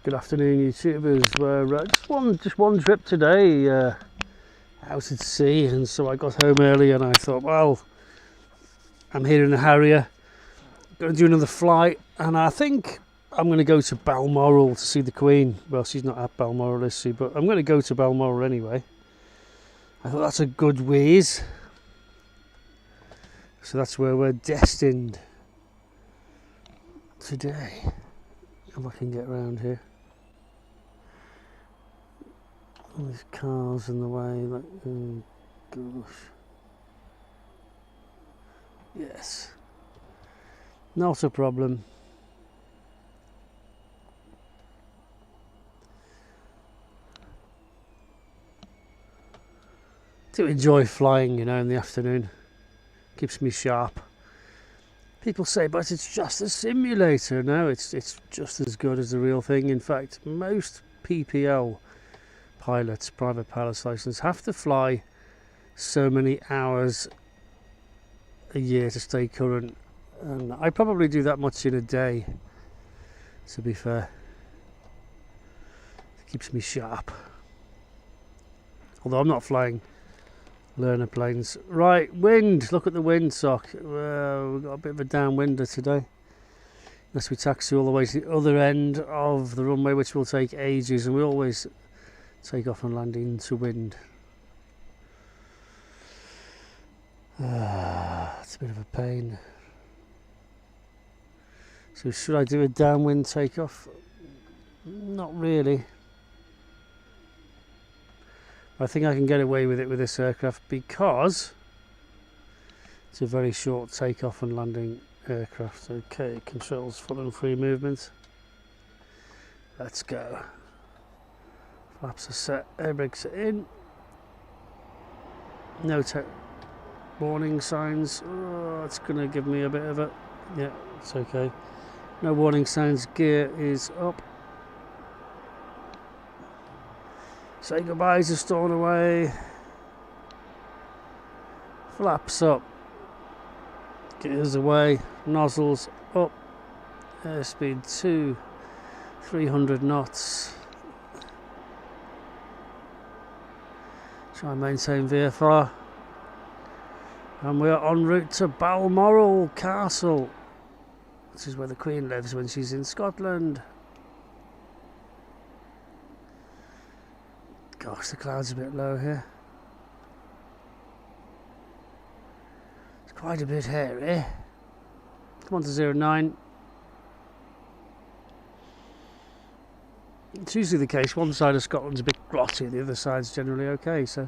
Good afternoon, YouTubers. We're just one trip today, out at sea, and so I got home early and I thought, well, I'm here in the Harrier, going to do another flight, and I think I'm going to go to Balmoral to see the Queen. Well, she's not at Balmoral, is she? But I'm going to go to Balmoral anyway. I thought that's a good whiz. So that's where we're destined today. If I can get around here. All these cars in the way, like, oh gosh. Yes. Not a problem. Do enjoy flying, you know, in the afternoon. Keeps me sharp. People say, but it's just a simulator. No, it's just as good as the real thing. In fact, most PPL pilots, private pilot's license, have to fly so many hours a year to stay current, and I probably do that much in a day, to be fair. It keeps me sharp, although I'm not flying learner planes. Right, wind, look at the wind sock. Well, we've got a bit of a downwinder today, unless we taxi all the way to the other end of the runway, which will take ages, and we always take off and land into wind. It's a bit of a pain. So should I do a downwind takeoff? Not really. I think I can get away with it with this aircraft because it's a very short takeoff and landing aircraft. Okay, controls full and free movement. Let's go. Flaps are set, air brakes are in. No warning signs. Oh, it's going to give me a bit of a... Yeah, it's okay. No warning signs. Gear is up. Say goodbye to stored away. Flaps up. Gears away. Nozzles up. Airspeed 300 knots. Try and maintain VFR. And we are en route to Balmoral Castle. This is where the Queen lives when she's in Scotland. Gosh, the cloud's a bit low here. It's quite a bit hairy. Come on to 09. It's usually the case. One side of Scotland's a bit grotty, the other side's generally okay. So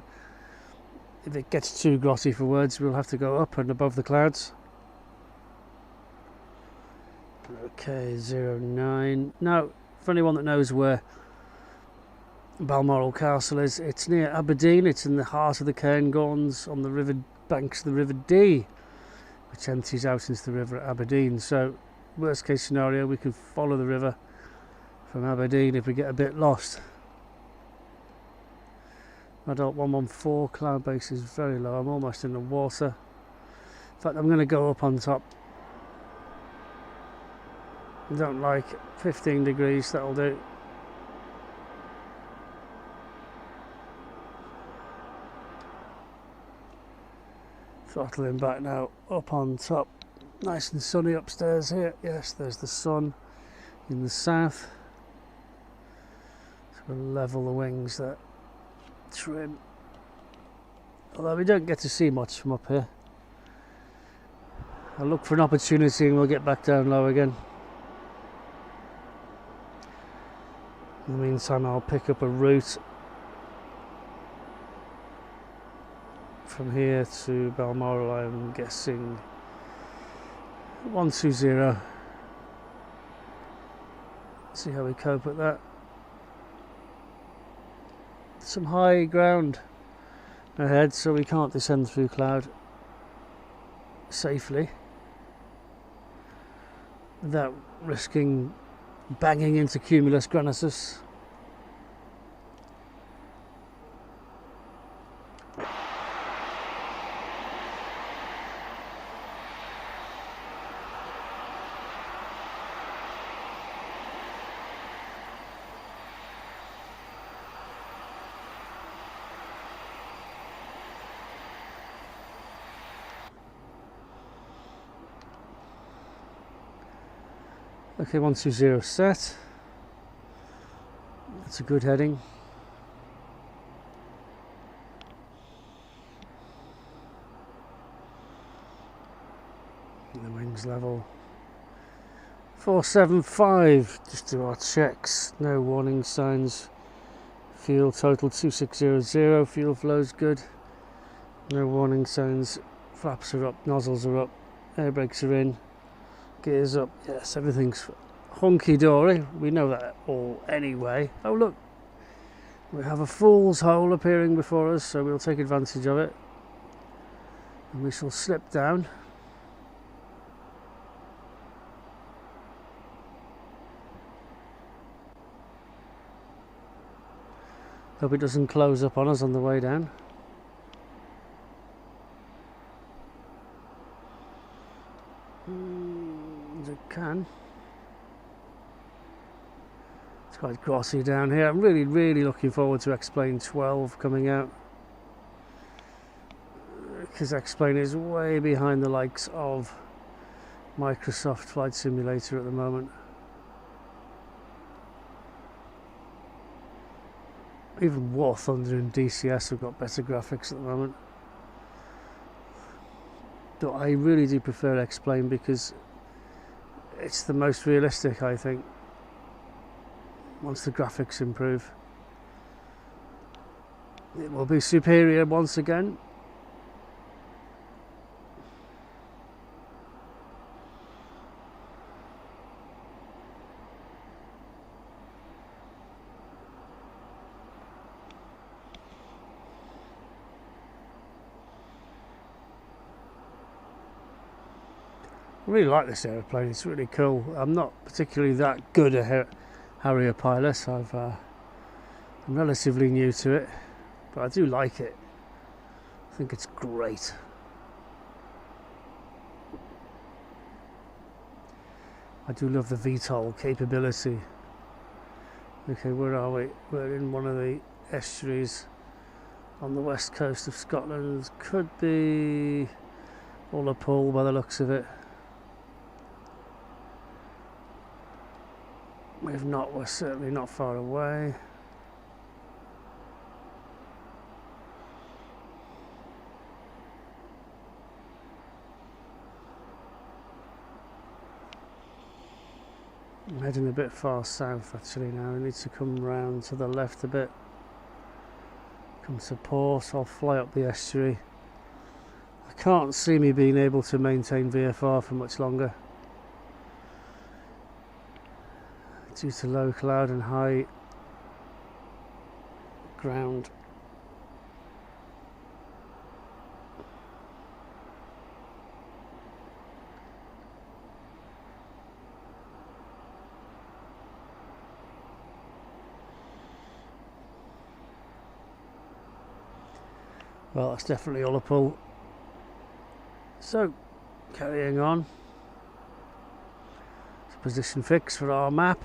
if it gets too grotty for words, we'll have to go up and above the clouds. Okay, 09. Now, for anyone that knows where Balmoral Castle is, it's near Aberdeen. It's in the heart of the Cairngorms, on the river banks of the River Dee, which empties out into the river at Aberdeen. So, worst case scenario, we can follow the river from Aberdeen if we get a bit lost. Adult 114, cloud base is very low. I'm almost in the water. In fact, I'm going to go up on top. I don't like 15 degrees, that'll do. Throttling back now, up on top. Nice and sunny upstairs here. Yes, there's the sun in the south. So we'll level the wings there. Trim. Although we don't get to see much from up here. I'll look for an opportunity and we'll get back down low again. In the meantime, I'll pick up a route from here to Balmoral. I'm guessing 120. See how we cope with that. Some high ground ahead, so we can't descend through cloud safely without risking banging into cumulus granitus. Okay, 120 set. That's a good heading. The wings level. 475. Just do our checks. No warning signs. Fuel total 2600. Fuel flow's good. No warning signs. Flaps are up. Nozzles are up. Air brakes are in. Gears up. Yes, everything's hunky-dory. We know that all anyway. Oh look, we have a fool's hole appearing before us, so we'll take advantage of it. And we shall slip down. Hope it doesn't close up on us on the way down. It can. It's quite grassy down here. I'm really looking forward to X-Plane 12 coming out, because X-Plane is way behind the likes of Microsoft Flight Simulator at the moment. Even War Thunder and DCS have got better graphics at the moment. But I really do prefer X-Plane because it's the most realistic, I think, once the graphics improve. It will be superior once again. I really like this aeroplane, it's really cool. I'm not particularly that good a Harrier pilot. I'm relatively new to it, but I do like it. I think it's great. I do love the VTOL capability. Okay, where are we? We're in one of the estuaries on the west coast of Scotland. Could be Ullapool by the looks of it. If not, we're certainly not far away. I'm heading a bit far south actually now. I need to come round to the left a bit. Come to port. I'll fly up the estuary. I can't see me being able to maintain VFR for much longer, due to low cloud and high ground. Well, that's definitely Ullapool. So, carrying on. It's a position fix for our map.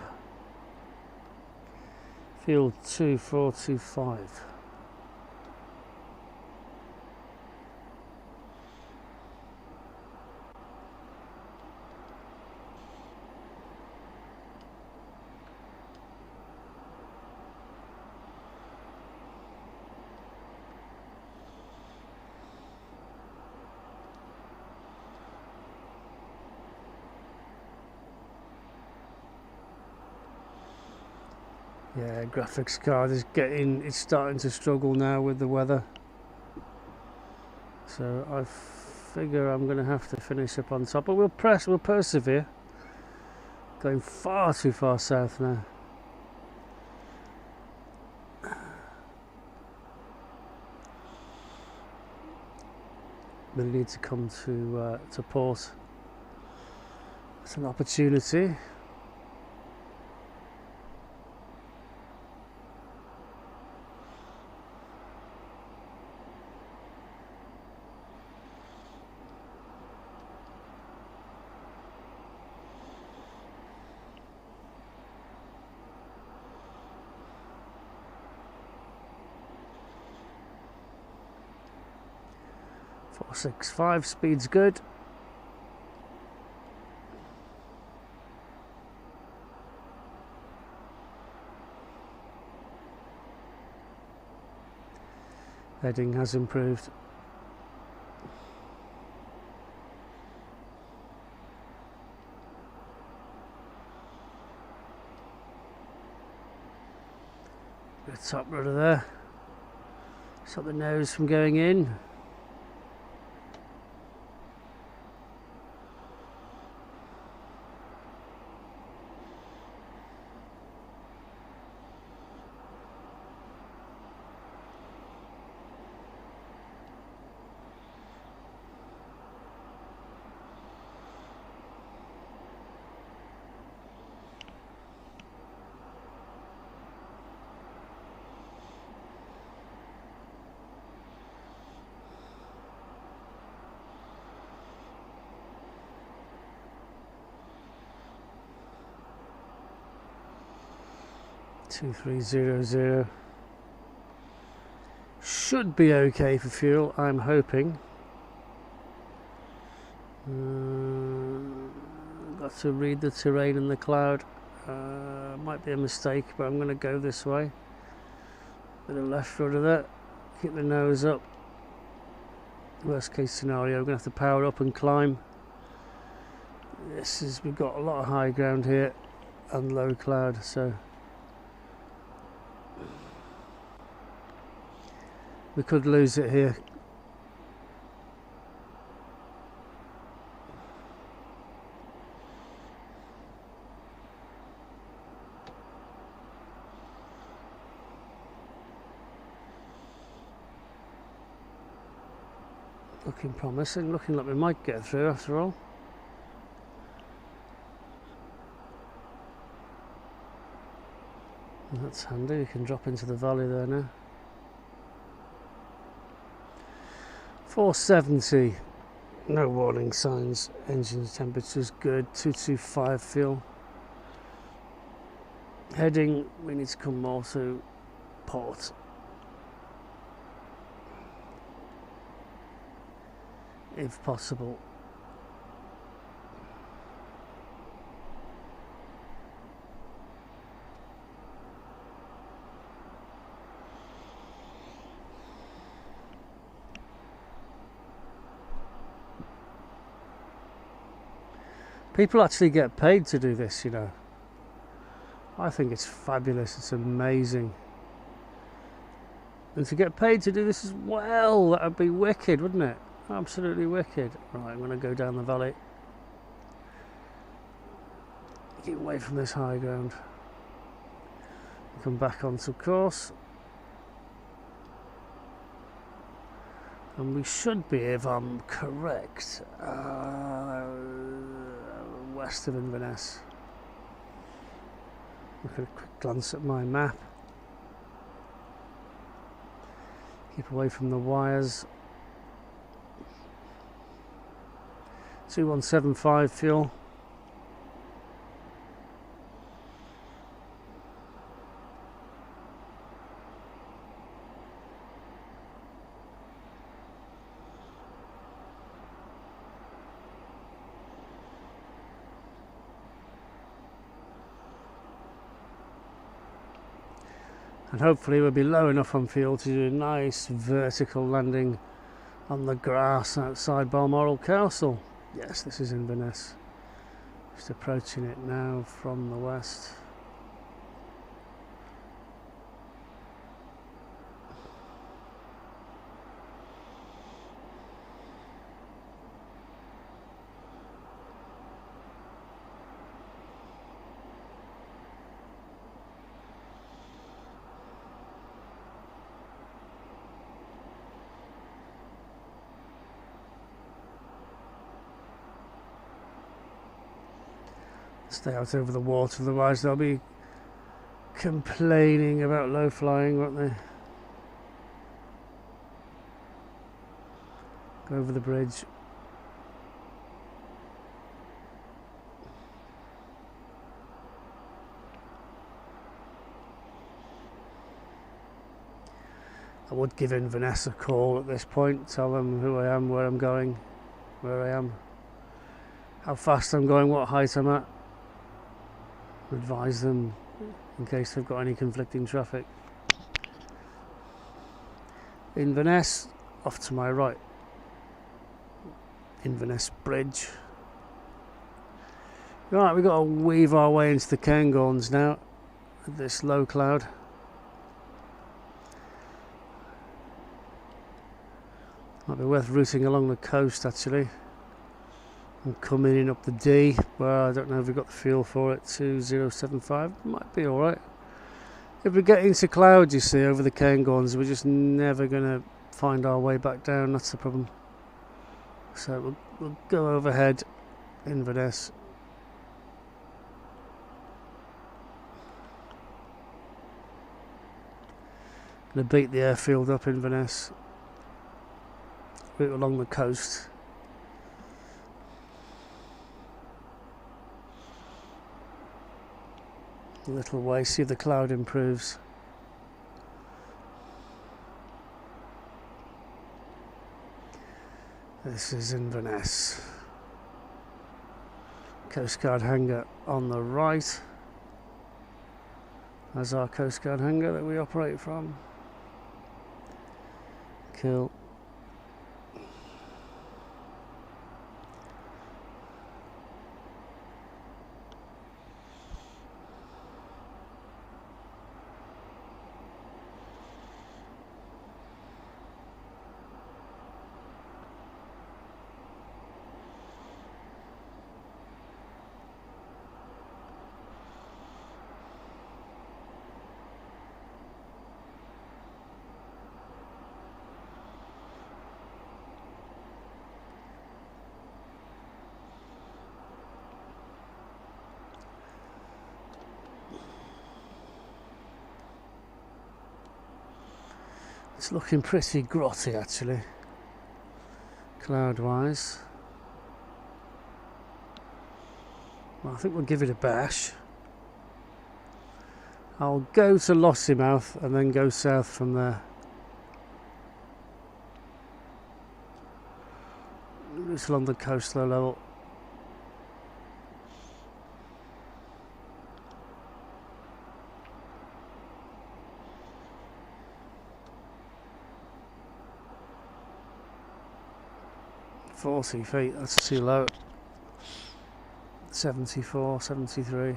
Field 2425. Yeah, graphics card is it's starting to struggle now with the weather. So I figure I'm going to have to finish up on top, but we'll persevere. Going far too far south now. We need to come to port. It's an opportunity. Four, 6, 5, speed's good. Heading has improved. The top rudder there. Stop the nose from going in. $2300 should be okay for fuel, I'm hoping. Got to read the terrain and the cloud. Might be a mistake, but I'm going to go this way. Bit of left rudder there. Keep the nose up. Worst case scenario, we're going to have to power up and climb. We've got a lot of high ground here and low cloud, so we could lose it here. Looking promising, looking like we might get through after all. And that's handy, we can drop into the valley there now. 470, no warning signs, engine temperature's good, 225 fuel. Heading, we need to come more to port. If possible. People actually get paid to do this, you know. I think it's fabulous, it's amazing. And to get paid to do this as well, that would be wicked, wouldn't it? Absolutely wicked. Right, I'm going to go down the valley. Get away from this high ground. Come back onto course. And we should be, if I'm correct, west of Inverness. Look at a quick glance at my map. Keep away from the wires. 2175 fuel. And hopefully we'll be low enough on fuel to do a nice vertical landing on the grass outside Balmoral Castle. Yes, this is Inverness. Just approaching it now from the west. Stay out over the water, otherwise they'll be complaining about low flying, won't they? Go over the bridge. I would give Inverness a call at this point, tell them who I am, where I'm going, where I am, how fast I'm going, what height I'm at. Advise them in case they've got any conflicting traffic. Inverness off to my right. Inverness Bridge. Right, we've got to weave our way into the Cairngorms now. This low cloud. Might be worth routing along the coast actually. And coming in up the D. Well, I don't know if we've got the feel for it. 2075 might be alright. If we get into clouds, you see, over the Cairngorms, we're just never going to find our way back down. That's the problem. So we'll go overhead, Inverness. Going to beat the airfield up, Inverness. Route along the coast. A little way, see if the cloud improves. This is Inverness. Coast Guard hangar on the right. That's our Coast Guard hangar that we operate from. Cool. It's looking pretty grotty actually, cloud-wise. Well, I think we'll give it a bash. I'll go to Lossiemouth and then go south from there. It's along the coast low level. $40 feet, that's too low. 74, 73.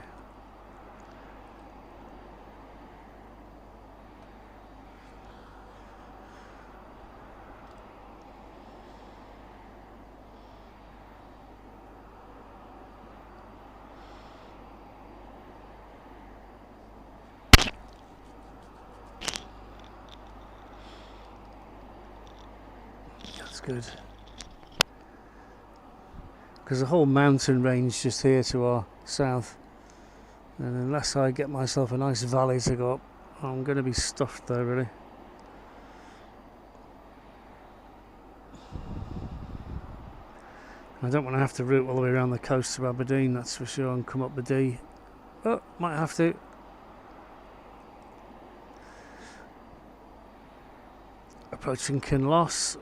That's good. Because the whole mountain range just here to our south, and unless I get myself a nice valley to go up, I'm going to be stuffed there really. I don't want to have to route all the way around the coast of Aberdeen, that's for sure, and come up the D. But might have to. Approaching Kinloss.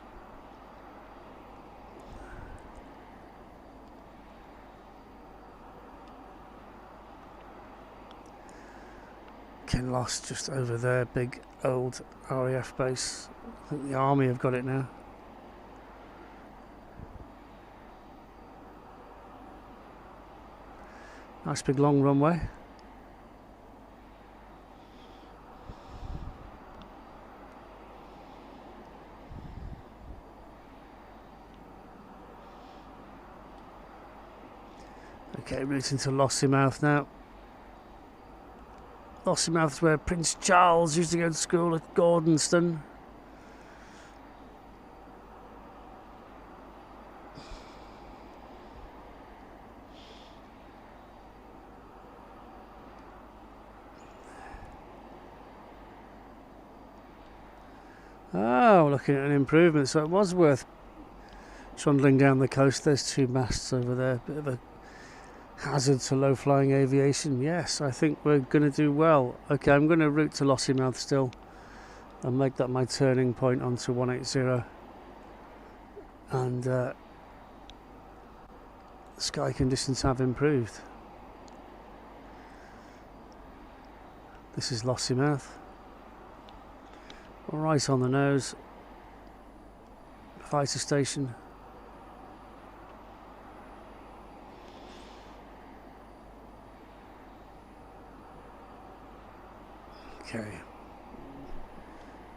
Kinloss just over there, big old RAF base. I think the army have got it now. Nice big long runway. Okay, routing to Lossiemouth now. Lossiemouth is where Prince Charles used to go to school at Gordonston. Oh, looking at an improvement, so it was worth trundling down the coast. There's two masts over there, bit of a hazard to low-flying aviation. Yes, I think we're going to do well. Okay, I'm going to route to Lossiemouth still and make that my turning point onto 180. And sky conditions have improved. This is Lossiemouth. Right on the nose. fighter station. Okay.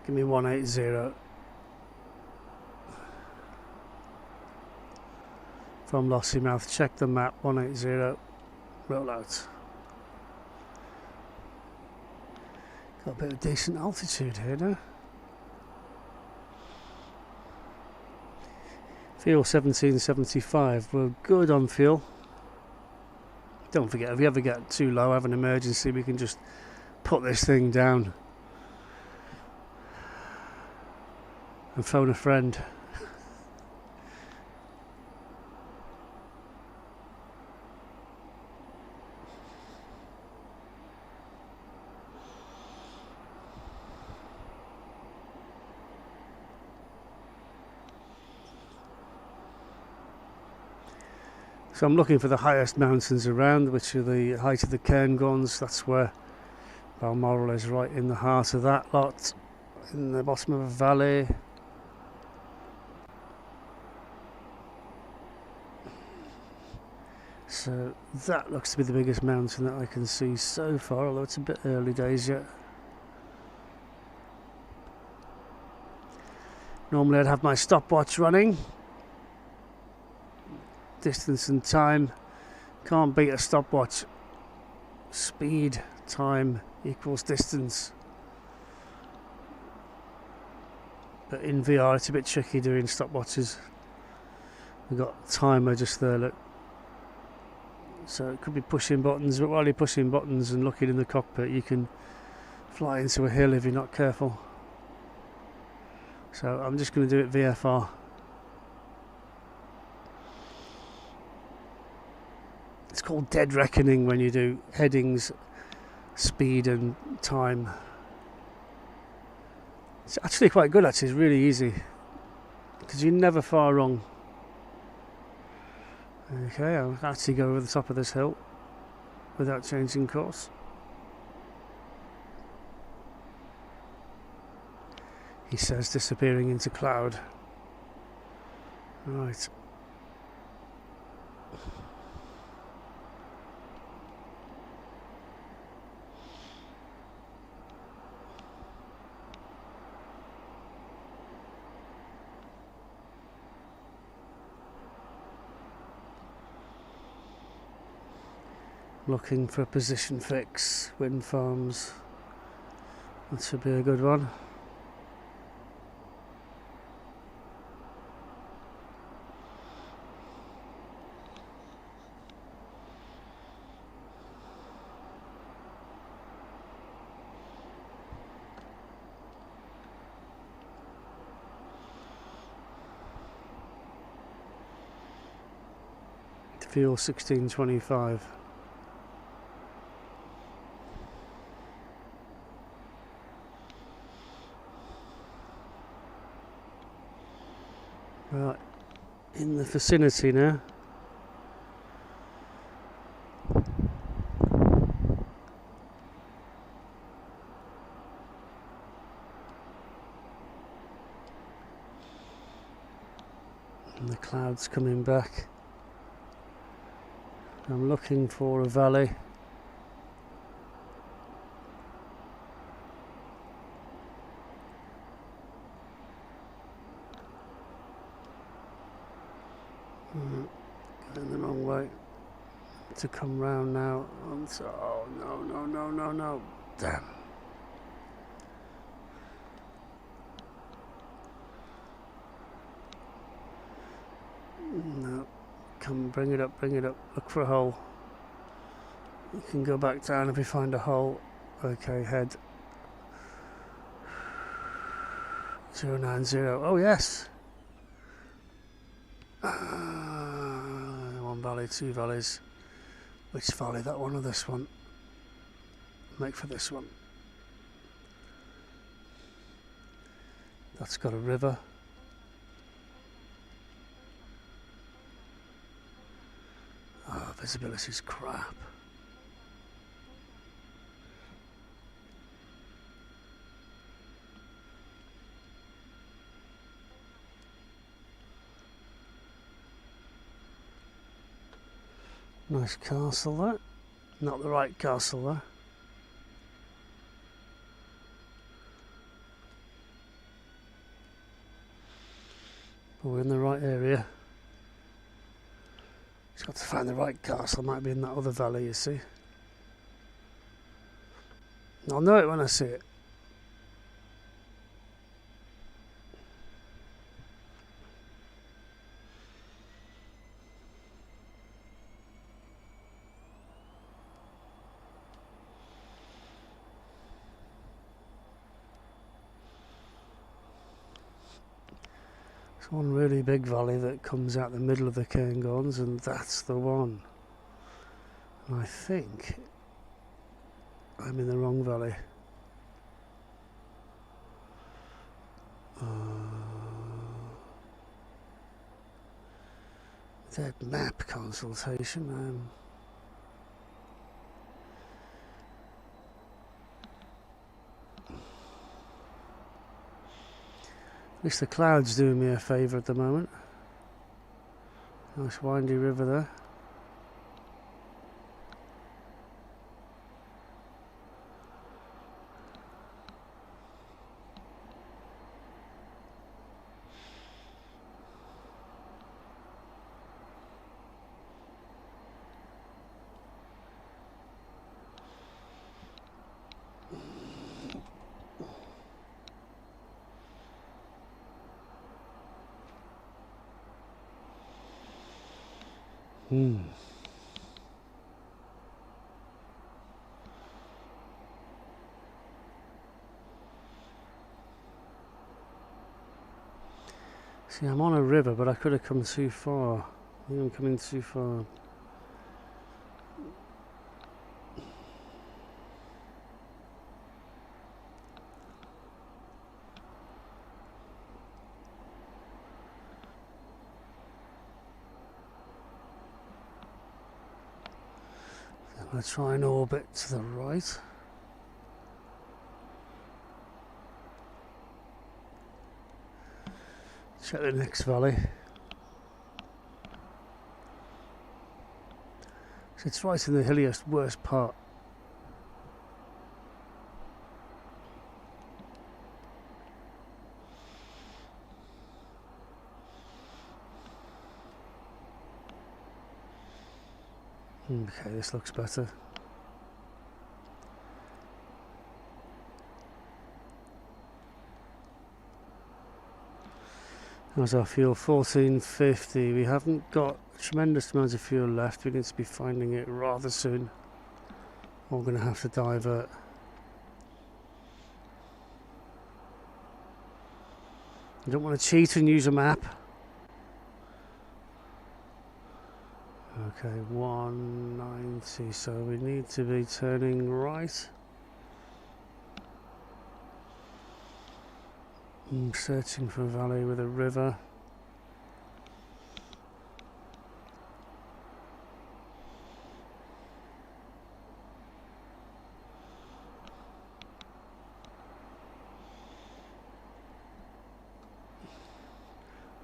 Give me 180. From Lossiemouth, check the map, 180, roll out. Got a bit of decent altitude here now. Fuel 1775, we're good on fuel. Don't forget, if you ever get too low, have an emergency, we can just put this thing down and phone a friend. So I'm looking for the highest mountains around, which are the height of the Cairngorms. That's where Balmoral is, right in the heart of that lot, in the bottom of a valley. So that looks to be the biggest mountain that I can see so far, although it's a bit early days yet. Normally I'd have my stopwatch running. Distance and time, can't beat a stopwatch. Speed, time equals distance. But in VR it's a bit tricky doing stopwatches. We've got a timer just there, look. So it could be pushing buttons, but while you're pushing buttons and looking in the cockpit, you can fly into a hill if you're not careful. So I'm just going to do it VFR. It's called dead reckoning when you do headings, speed and time. It's actually quite good, actually. It's really easy because you're never far wrong. Okay, I'll actually go over the top of this hill without changing course. He says, disappearing into cloud. Right. Looking for a position fix, wind farms. That should be a good one. Fuel 1625. Right, in the vicinity now. And the clouds coming back. I'm looking for a valley. Going the wrong way. To come round now. Oh no. Damn. No. Come, bring it up. Look for a hole. You can go back down if you find a hole. Okay, head. 090. Oh yes. One valley, two valleys. Which valley? That one or this one? Make for this one. That's got a river. Oh, visibility's crap. Nice castle there. Not the right castle there. But we're in the right area. Just got to find the right castle. Might be in that other valley, you see. I'll know it when I see it. There's one really big valley that comes out the middle of the Cairngorms, and that's the one. And I think I'm in the wrong valley. Dead map consultation. At least the cloud's doing me a favour at the moment. Nice windy river there. See, I'm on a river, but I could have come too far. I think I'm coming too far. I'm going to try and orbit to the right. Check the next valley. So it's right in the hilliest, worst part. Okay, this looks better. How's our fuel? 1450. We haven't got a tremendous amount of fuel left. We need to be finding it rather soon. We're going to have to divert. I don't want to cheat and use a map. Okay, 190. So we need to be turning right. I'm searching for a valley with a river.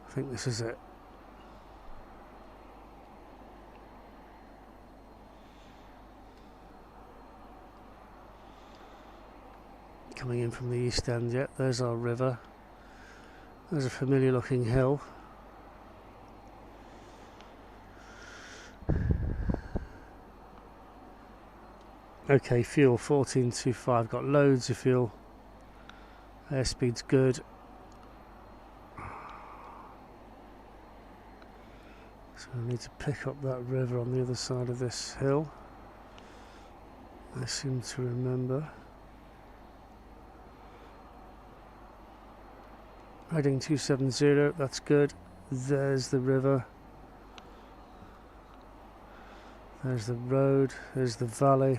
I think this is it. Coming in from the east end yet. There's our river. There's a familiar looking hill. Okay, fuel 1425. Got loads of fuel. Airspeed's good. So I need to pick up that river on the other side of this hill. I seem to remember. Heading 270, that's good. There's the river. There's the road. There's the valley.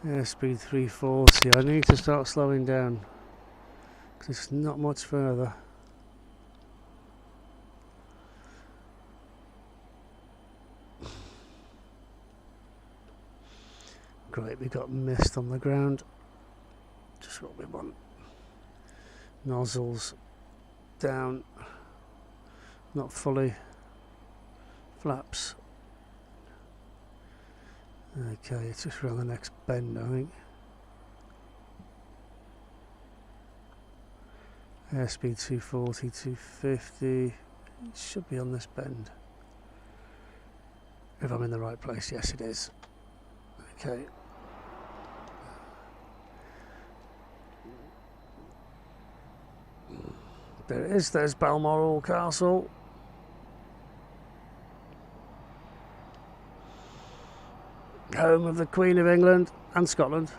Airspeed 340. I need to start slowing down. It's not much further. Great, we got mist on the ground. Just what we want. Nozzles down, not fully. Flaps. Okay, it's just around the next bend, I think. Airspeed 240, 250. It should be on this bend. If I'm in the right place, yes it is. Okay. There it is, there's Balmoral Castle. Home of the Queen of England and Scotland.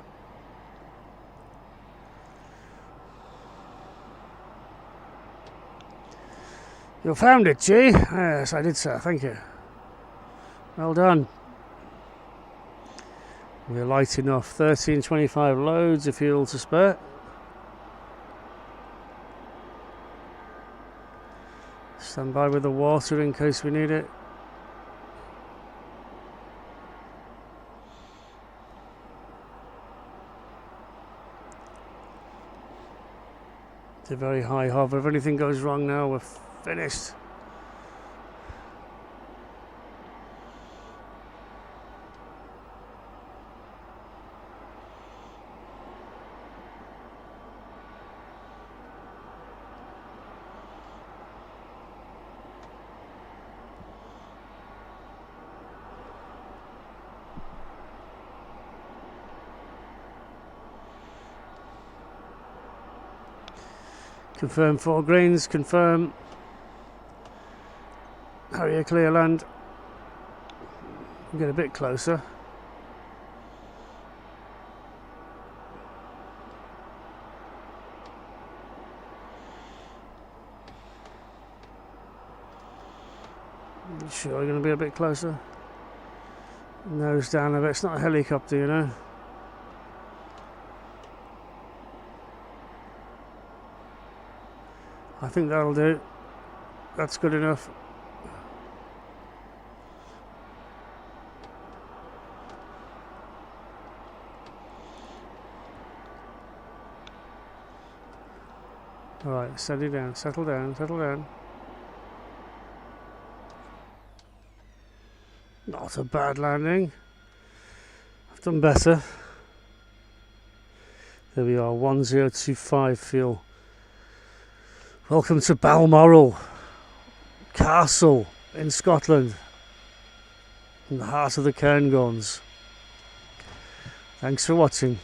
You found it, G? Yes, I did, sir, thank you. Well done. We're light enough, 1325 loads of fuel to spare. Stand by with the water in case we need it. It's a very high hover. If anything goes wrong now, we're finished. Confirm 4 greens, confirm Harrier clear land. Get a bit closer. Sure, you're going to be a bit closer. Nose down a bit. It's not a helicopter, you know. I think that'll do. That's good enough. Alright, steady down, settle down, settle down. Not a bad landing. I've done better. There we are, 1025 fuel. Welcome to Balmoral Castle in Scotland, in the heart of the Cairngorms. Thanks for watching.